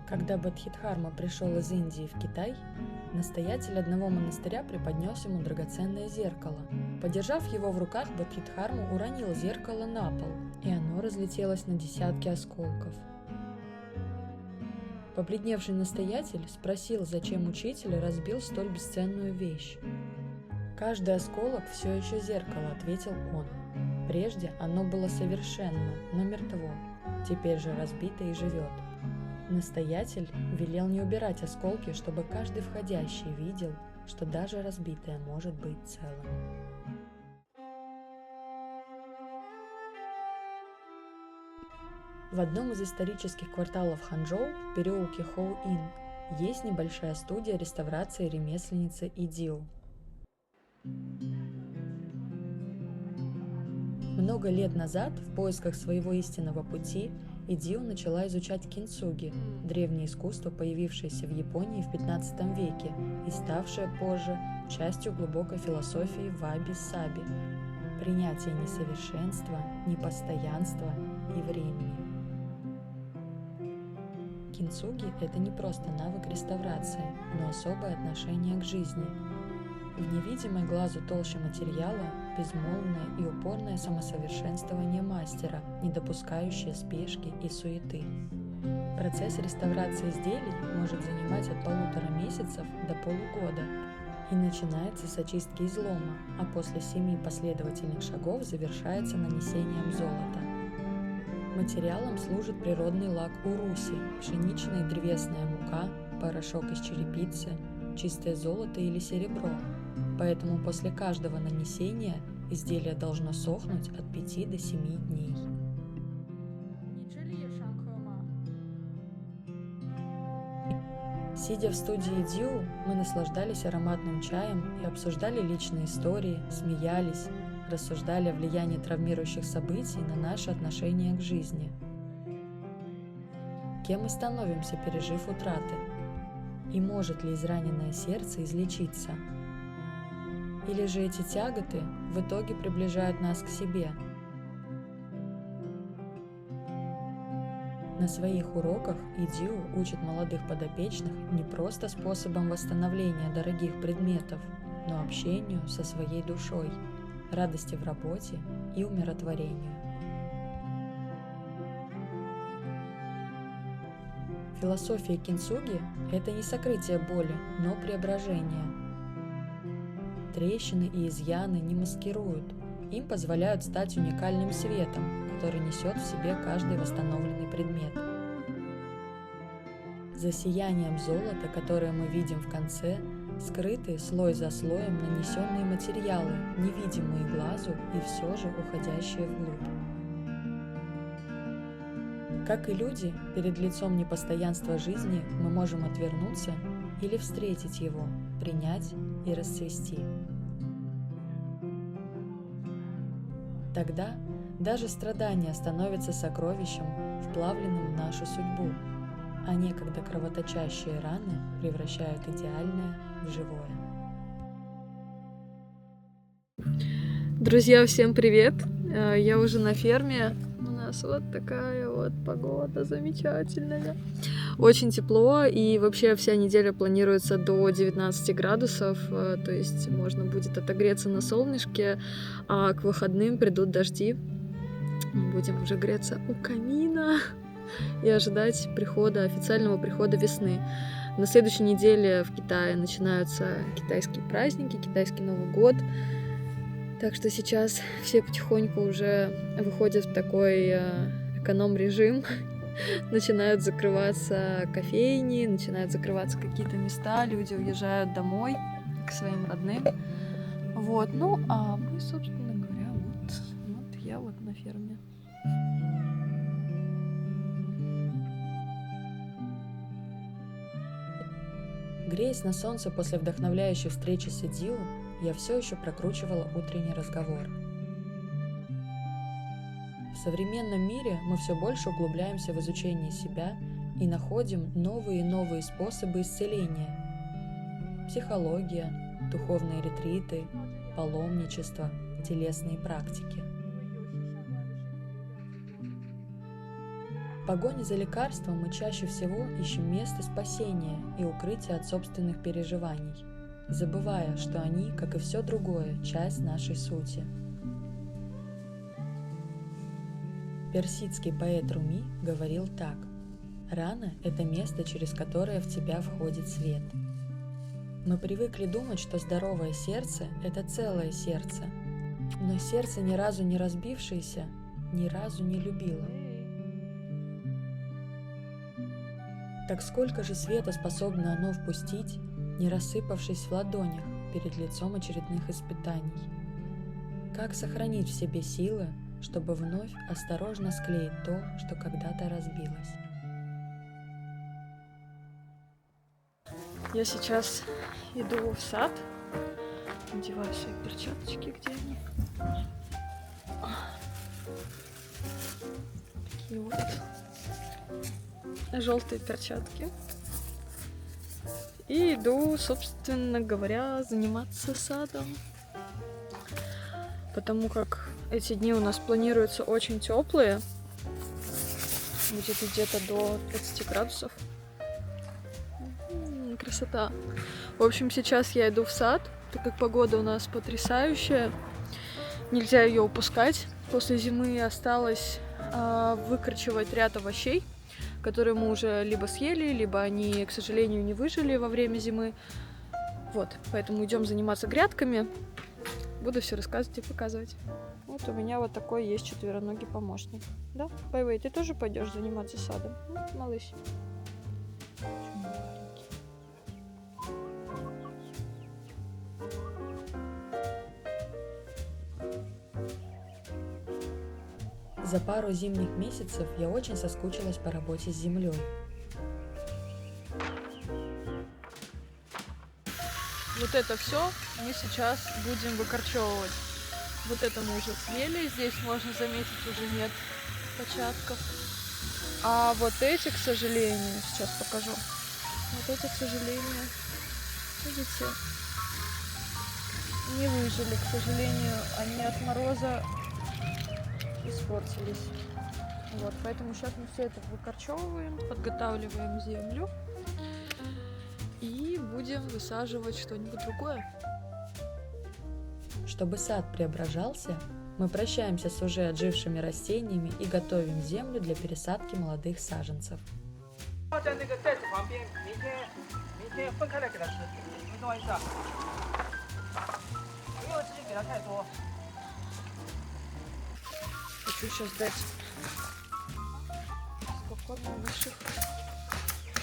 Когда Бодхидхарма пришел из Индии в Китай, настоятель одного монастыря преподнес ему драгоценное зеркало. Подержав его в руках, Бодхидхарма уронил зеркало на пол, и оно разлетелось на десятки осколков. Побледневший настоятель спросил, зачем учитель разбил столь бесценную вещь. «Каждый осколок все еще зеркало», — ответил он. «Прежде оно было совершенно, но мертво, теперь же разбито и живет». Настоятель велел не убирать осколки, чтобы каждый входящий видел, что даже разбитое может быть целым. В одном из исторических кварталов Ханчжоу, в переулке Хоу-Ин, есть небольшая студия реставрации ремесленницы Идиу. Много лет назад, в поисках своего истинного пути, Идиу начала изучать кинцуги, древнее искусство, появившееся в Японии в 15 веке и ставшее позже частью глубокой философии ваби-саби – принятия несовершенства, непостоянства и времени. Кинцуги – это не просто навык реставрации, но особое отношение к жизни. В невидимой глазу толще материала безмолвное и упорное самосовершенствование мастера, не допускающее спешки и суеты. Процесс реставрации изделий может занимать от 1,5 месяцев до полугода и начинается с очистки излома, а после 7 последовательных шагов завершается нанесением золота. Материалом служит природный лак уруси, пшеничная и древесная мука, порошок из черепицы, чистое золото или серебро. Поэтому после каждого нанесения изделие должно сохнуть от 5 до 7 дней. Сидя в студии Идиу, мы наслаждались ароматным чаем и обсуждали личные истории, смеялись, рассуждали о влиянии травмирующих событий на наше отношение к жизни. Кем мы становимся, пережив утраты? И может ли израненное сердце излечиться? Или же эти тяготы в итоге приближают нас к себе? На своих уроках Идиу учит молодых подопечных не просто способом восстановления дорогих предметов, но общению со своей душой, радости в работе и умиротворению. Философия кинцуги – это не сокрытие боли, но преображение. Трещины и изъяны не маскируют, им позволяют стать уникальным светом, который несет в себе каждый восстановленный предмет. За сиянием золота, которое мы видим в конце, скрыты слой за слоем нанесенные материалы, невидимые глазу и все же уходящие вглубь. Как и люди, перед лицом непостоянства жизни мы можем отвернуться или встретить его, принять и расцвести. Тогда даже страдания становятся сокровищем, вплавленным в нашу судьбу, а некогда кровоточащие раны превращают идеальное в живое. Друзья, всем привет! Я уже на ферме. У нас вот такая вот погода замечательная. Очень тепло, и вообще вся неделя планируется до 19 градусов, то есть можно будет отогреться на солнышке, а к выходным придут дожди. Будем уже греться у камина и ожидать официального прихода весны. На следующей неделе в Китае начинаются китайские праздники, китайский Новый год. Так что сейчас все потихоньку уже выходят в такой эконом-режим. Начинают закрываться кофейни, начинают закрываться какие-то места, люди уезжают домой к своим родным. Вот, ну а мы, собственно говоря, вот я вот на ферме. Греясь на солнце после вдохновляющей встречи с Идиу, я все еще прокручивала утренний разговор. В современном мире мы все больше углубляемся в изучение себя и находим новые и новые способы исцеления. Психология, духовные ретриты, паломничество, телесные практики. погоне за лекарством мы чаще всего ищем место спасения и укрытия от собственных переживаний, забывая, что они, как и все другое, часть нашей сути. Персидский поэт Руми говорил так: «Рана – это место, через которое в тебя входит свет». Мы привыкли думать, что здоровое сердце – это целое сердце, но сердце, ни разу не разбившееся, ни разу не любило. Так сколько же света способно оно впустить, не рассыпавшись в ладонях перед лицом очередных испытаний? Как сохранить в себе силы, чтобы вновь осторожно склеить то, что когда-то разбилось? Я сейчас иду в сад, надеваю свои перчаточки, где они? Такие вот желтые перчатки. И иду, собственно говоря, заниматься садом. Потому как эти дни у нас планируются очень теплые. Будет где-то до 30 градусов. Красота. В общем, сейчас я иду в сад, так как погода у нас потрясающая. Нельзя ее упускать. После зимы осталось выкорчевать ряд овощей, которые мы уже либо съели, либо они, к сожалению, не выжили во время зимы. Вот, поэтому идем заниматься грядками. Буду все рассказывать и показывать. Вот у меня вот такой есть четвероногий помощник. Да, Бэйвэй, ты тоже пойдешь заниматься садом? Ну, малыш. За пару зимних месяцев я очень соскучилась по работе с землей. Вот это все мы сейчас будем выкорчевывать. Вот это мы уже съели, здесь можно заметить, уже нет початков. А вот эти, к сожалению, сейчас покажу. Вот эти, к сожалению, видите, не выжили, к сожалению, они от мороза испортились. Вот, поэтому сейчас мы все это выкорчевываем, подготавливаем землю и будем высаживать что-нибудь другое. Чтобы сад преображался, мы прощаемся с уже отжившими растениями и готовим землю для пересадки молодых саженцев. Хочу сейчас дать сколько наших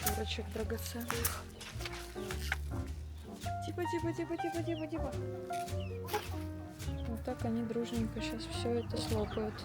курочек драгоценных. Типа. Вот так они дружненько сейчас все это слопают.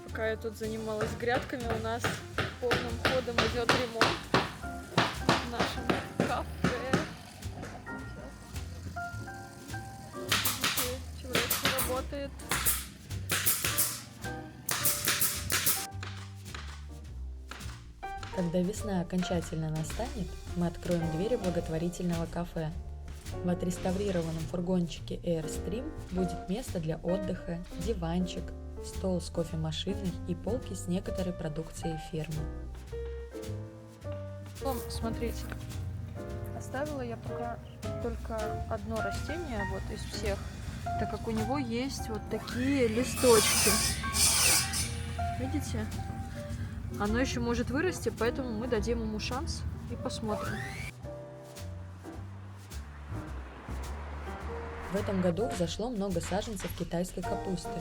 Пока я тут занималась грядками, у нас полным ходом идет ремонт в нашем кафе. Человек работает. Когда весна окончательно настанет, мы откроем двери благотворительного кафе. В отреставрированном фургончике Airstream будет место для отдыха, диванчик, стол с кофемашиной и полки с некоторой продукцией фермы. Смотрите, оставила я пока только одно растение вот из всех, так как у него есть вот такие листочки. Видите? Оно еще может вырасти, поэтому мы дадим ему шанс и посмотрим. В этом году взошло много саженцев китайской капусты.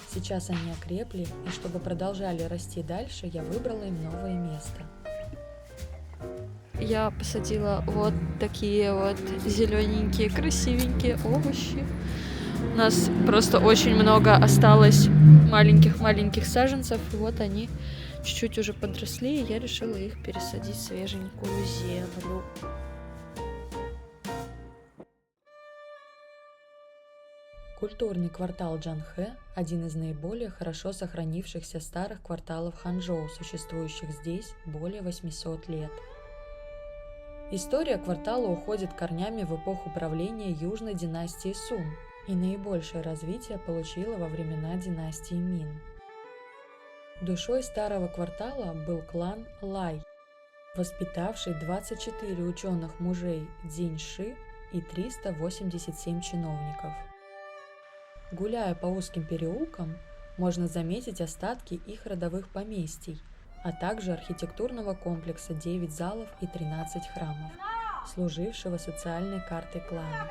Сейчас они окрепли, и чтобы продолжали расти дальше, я выбрала им новое место. Я посадила вот такие вот зелененькие, красивенькие овощи. У нас просто очень много осталось маленьких саженцев, и вот они чуть-чуть уже подросли, и я решила их пересадить в свеженькую землю. Культурный квартал Джанхэ – один из наиболее хорошо сохранившихся старых кварталов Ханчжоу, существующих здесь более 800 лет. История квартала уходит корнями в эпоху правления Южной династии Сун и наибольшее развитие получила во времена династии Мин. Душой старого квартала был клан Лай, воспитавший 24 ученых мужей Цзиньши и 387 чиновников. Гуляя по узким переулкам, можно заметить остатки их родовых поместий, а также архитектурного комплекса 9 залов и 13 храмов, служившего социальной картой клана.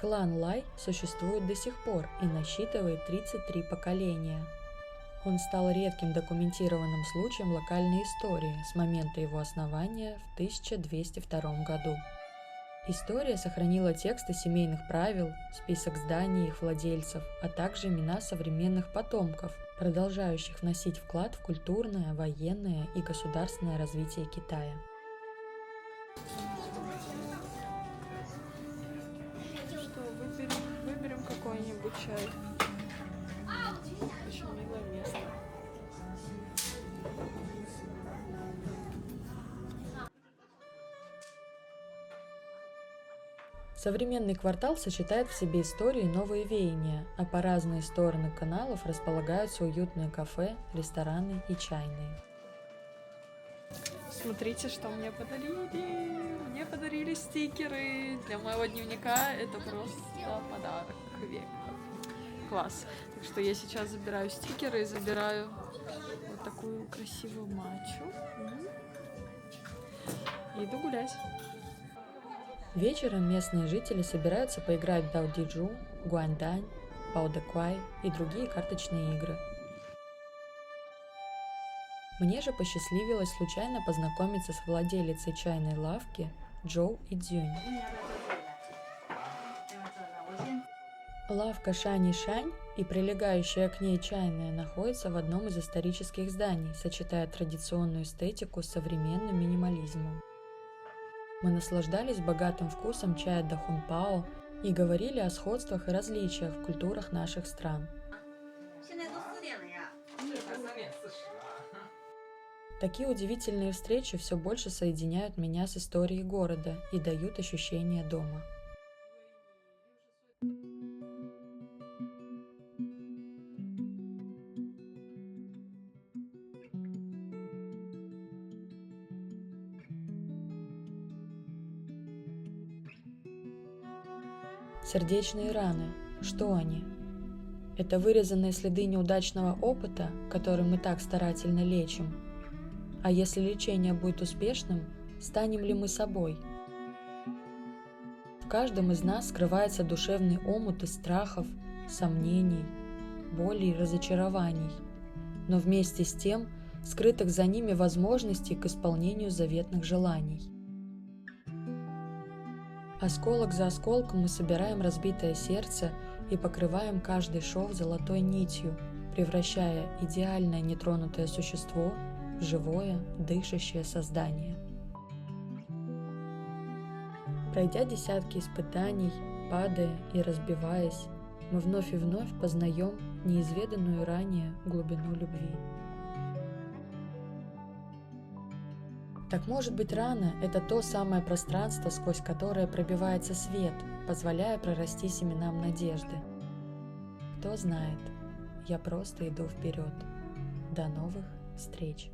Клан Лай существует до сих пор и насчитывает 33 поколения. Он стал редким документированным случаем локальной истории с момента его основания в 1202 году. История сохранила тексты семейных правил, список зданий и их владельцев, а также имена современных потомков, продолжающих вносить вклад в культурное, военное и государственное развитие Китая. Что, выберем какой-нибудь чай. Очень милое место. Современный квартал сочетает в себе историю и новые веяния, а по разные стороны каналов располагаются уютные кафе, рестораны и чайные. Смотрите, что мне подарили. Мне подарили стикеры для моего дневника. Это просто подарок века. Класс. Так что я сейчас забираю стикеры и забираю вот такую красивую матчу. И иду гулять. Вечером местные жители собираются поиграть в даодиджу, гуандань, паодекуай и другие карточные игры. Мне же посчастливилось случайно познакомиться с владелицей чайной лавки Джоу Идзюнь. Лавка Шань-и-Шань и прилегающая к ней чайная находится в одном из исторических зданий, сочетая традиционную эстетику с современным минимализмом. Мы наслаждались богатым вкусом чая Дахунпао и говорили о сходствах и различиях в культурах наших стран. Такие удивительные встречи все больше соединяют меня с историей города и дают ощущение дома. Сердечные раны. Что они? Это вырезанные следы неудачного опыта, который мы так старательно лечим. А если лечение будет успешным, станем ли мы собой? В каждом из нас скрывается душевный омут из страхов, сомнений, боли и разочарований, но вместе с тем скрытых за ними возможностей к исполнению заветных желаний. Осколок за осколком мы собираем разбитое сердце и покрываем каждый шов золотой нитью, превращая идеальное нетронутое существо в живое, дышащее создание. Пройдя десятки испытаний, падая и разбиваясь, мы вновь и вновь познаем неизведанную ранее глубину любви. Так может быть, рана – это то самое пространство, сквозь которое пробивается свет, позволяя прорасти семенам надежды. Кто знает, я просто иду вперед. До новых встреч!